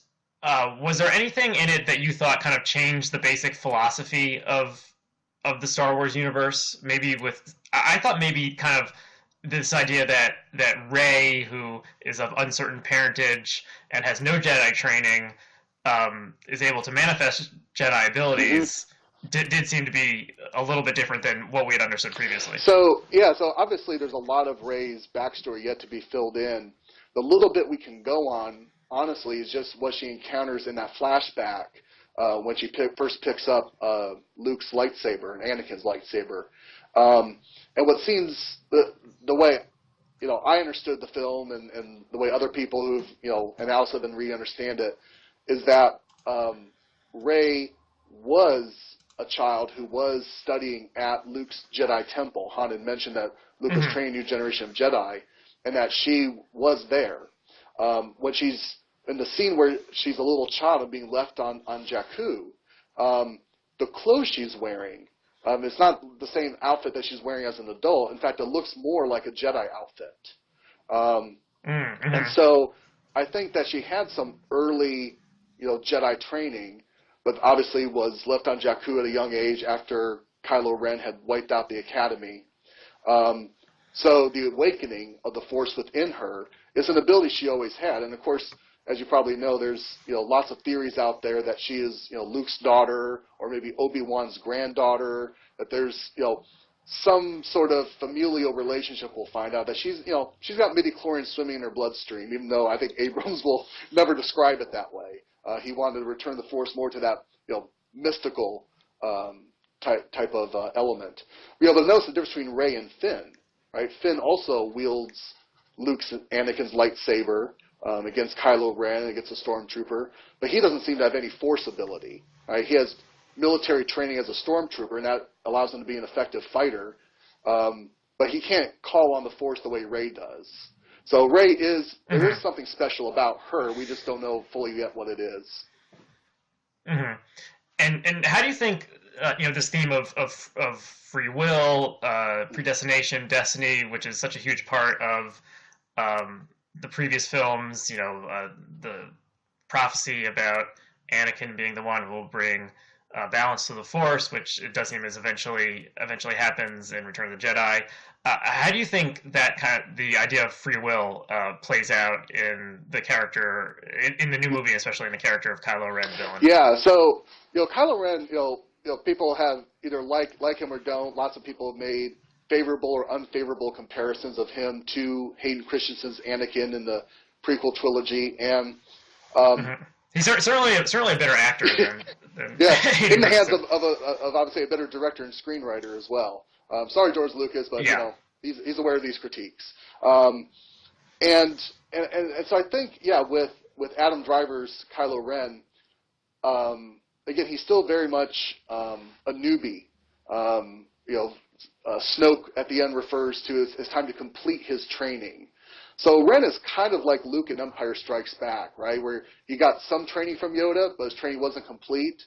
Speaker 1: Was there anything in it that you thought kind of changed the basic philosophy of the Star Wars universe? Maybe with I thought maybe kind of this idea that Rey, who is of uncertain parentage and has no Jedi training, is able to manifest Jedi
Speaker 2: Hmm.
Speaker 1: abilities, did seem to be a little bit different than what we had understood previously.
Speaker 2: So yeah, so obviously there's a lot of Rey's backstory yet to be filled in. The little bit we can go on, honestly, is just what she encounters in that flashback when she first picks up Luke's lightsaber and Anakin's lightsaber. And what seems the way I understood the film and the way other people who've and also then re-understand it is that Rey was a child who was studying at Luke's Jedi temple. Han had mentioned that Luke was
Speaker 1: Mm-hmm.
Speaker 2: training a new generation of Jedi, and that she was there. When she's in the scene where she's a little child and being left on Jakku, the clothes she's wearing, it's not the same outfit that she's wearing as an adult. In fact, it looks more like a Jedi outfit. And
Speaker 1: Mm-hmm.
Speaker 2: so I think that she had some early, Jedi training, but obviously was left on Jakku at a young age after Kylo Ren had wiped out the Academy. So the awakening of the Force within her is an ability she always had. And of course, as you probably know, there's lots of theories out there that she is Luke's daughter or maybe Obi-Wan's granddaughter. That there's some sort of familial relationship. We'll find out that she's got midi-chlorians swimming in her bloodstream. Even though I think Abrams will never describe it that way. He wanted to return the Force more to that mystical type of element. But notice the difference between Rey and Finn. Right? Finn also wields Luke's and Anakin's lightsaber against Kylo Ren, against a stormtrooper, but he doesn't seem to have any Force ability. Right? He has military training as a stormtrooper, and that allows him to be an effective fighter, but he can't call on the Force the way Rey does. So Rey there
Speaker 1: Mm-hmm.
Speaker 2: is something special about her. We just don't know fully yet what it is.
Speaker 1: Mm-hmm. And how do you think this theme of free will, predestination, destiny, which is such a huge part of the previous films, the prophecy about Anakin being the one who will bring balance to the Force, which it does seem is eventually happens in Return of the Jedi. How do you think that the idea of free will plays out in the character in the new movie, especially in the character of Kylo Ren, villain?
Speaker 2: Yeah, so Kylo Ren, people have either like him or don't. Lots of people have made favorable or unfavorable comparisons of him to Hayden Christensen's Anakin in the prequel trilogy, and
Speaker 1: Mm-hmm. He's certainly a better actor than
Speaker 2: yeah, in
Speaker 1: Hayden
Speaker 2: the hands
Speaker 1: Christensen.
Speaker 2: of obviously a better director and screenwriter as well. Sorry, George Lucas, but
Speaker 1: Yeah.
Speaker 2: he's aware of these critiques. Um, and, and so I think with Adam Driver's Kylo Ren, again he's still very much a newbie. Snoke at the end refers to as time to complete his training. So Ren is kind of like Luke in Empire Strikes Back, right? Where he got some training from Yoda, but his training wasn't complete.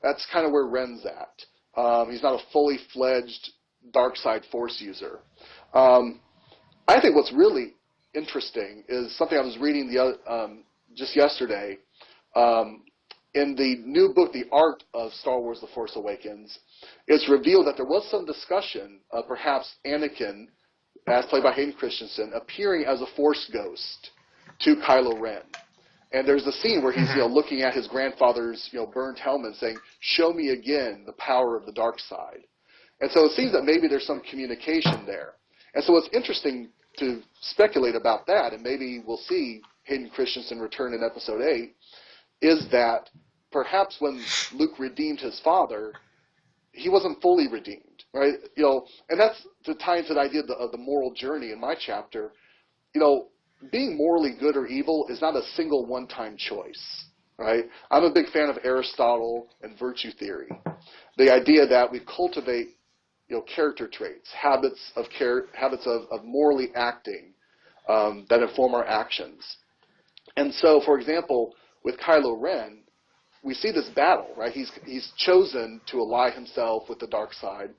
Speaker 2: That's kind of where Ren's at. He's not a fully fledged dark side Force user. I think what's really interesting is something I was reading just yesterday. In the new book, The Art of Star Wars: The Force Awakens, it's revealed that there was some discussion of perhaps Anakin, as played by Hayden Christensen, appearing as a Force ghost to Kylo Ren. And there's a scene where he's
Speaker 1: Mm-hmm.
Speaker 2: looking at his grandfather's burned helmet, saying, "Show me again the power of the dark side." And so it seems that maybe there's some communication there. And so what's interesting to speculate about that, and maybe we'll see Hayden Christensen return in Episode 8, is that perhaps when Luke redeemed his father, he wasn't fully redeemed, right? And that's to tie into the idea of the moral journey in my chapter. Being morally good or evil is not a single one-time choice, right? I'm a big fan of Aristotle and virtue theory. The idea that we cultivate, character traits, habits of morally acting that inform our actions. And so, for example, with Kylo Ren, we see this battle, right? He's chosen to ally himself with the dark side,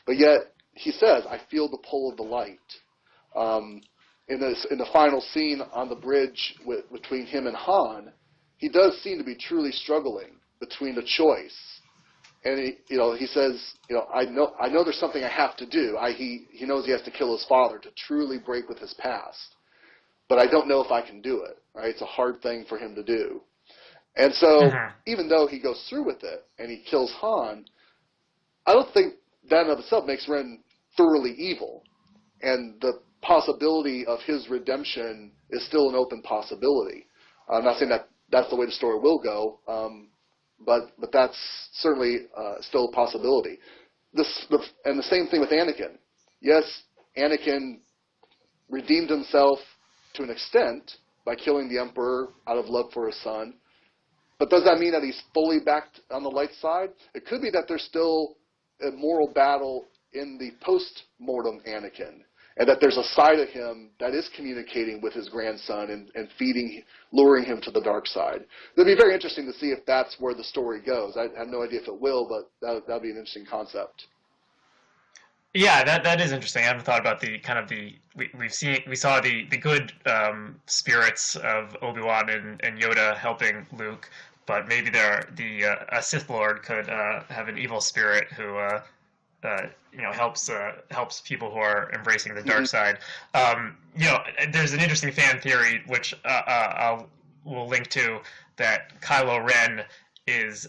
Speaker 2: but yet he says, "I feel the pull of the light." In the final scene on the bridge between him and Han, he does seem to be truly struggling between a choice. And he says, I know there's something I have to do. He knows he has to kill his father to truly break with his past, but I don't know if I can do it. Right? It's a hard thing for him to do. And so, even though he goes through with it and he kills Han, I don't think that in of itself makes Ren thoroughly evil. And the possibility of his redemption is still an open possibility. I'm not saying that that's the way the story will go, but that's certainly still a possibility. And the same thing with Anakin. Yes, Anakin redeemed himself to an extent by killing the Emperor out of love for his son. But does that mean that he's fully back on the light side? It could be that there's still a moral battle in the post-mortem Anakin, and that there's a side of him that is communicating with his grandson and luring him to the dark side. It'll be very interesting to see if that's where the story goes. I have no idea if it will, but that'll be an interesting concept.
Speaker 1: Yeah, that is interesting. I haven't thought about we saw the good spirits of Obi-Wan and Yoda helping Luke, but maybe a Sith Lord could have an evil spirit who helps people who are embracing the dark side. There's an interesting fan theory which we'll link to, that Kylo Ren is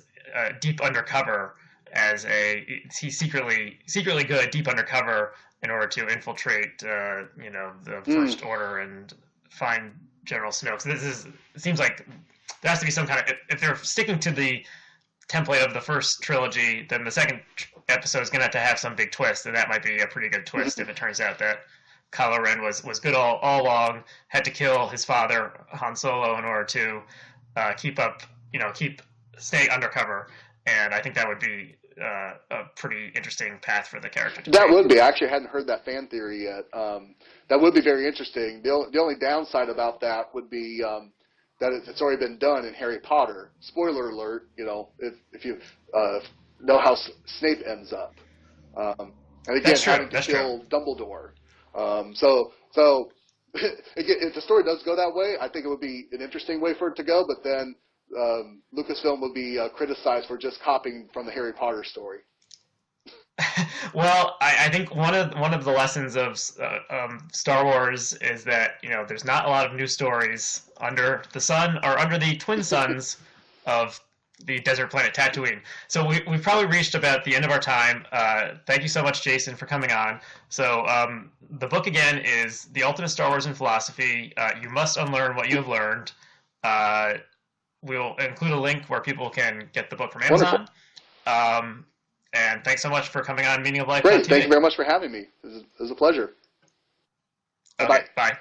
Speaker 1: deep undercover he's secretly good deep undercover in order to infiltrate the First Order and find General Snoke. So it seems like there has to be some kind of, if they're sticking to the template of the first trilogy, then the second episode is going to have some big twist, and that might be a pretty good twist if it turns out that Kylo Ren was good all along, had to kill his father Han Solo in order to stay undercover. And I think that would be a pretty interesting path for the character to take.
Speaker 2: That would be. I actually hadn't heard that fan theory yet. That would be very interesting. The only downside about that would be that it's already been done in Harry Potter. Spoiler alert, if you know how Snape ends up. And again, having to kill Dumbledore. So if the story does go that way, I think it would be an interesting way for it to go, but then Lucasfilm would be criticized for just copying from the Harry Potter story.
Speaker 1: Well, I think one of the lessons of Star Wars is that there's not a lot of new stories under the sun or under the twin suns of the desert planet Tatooine. So we've probably reached about the end of our time. Thank you so much, Jason, for coming on. So the book again is The Ultimate Star Wars in Philosophy. You must unlearn what you have learned. We'll include a link where people can get the book from Amazon. And thanks so much for coming on Meaning of Life.
Speaker 2: Great. Thank you very much for having me. It was a pleasure.
Speaker 1: Okay, bye.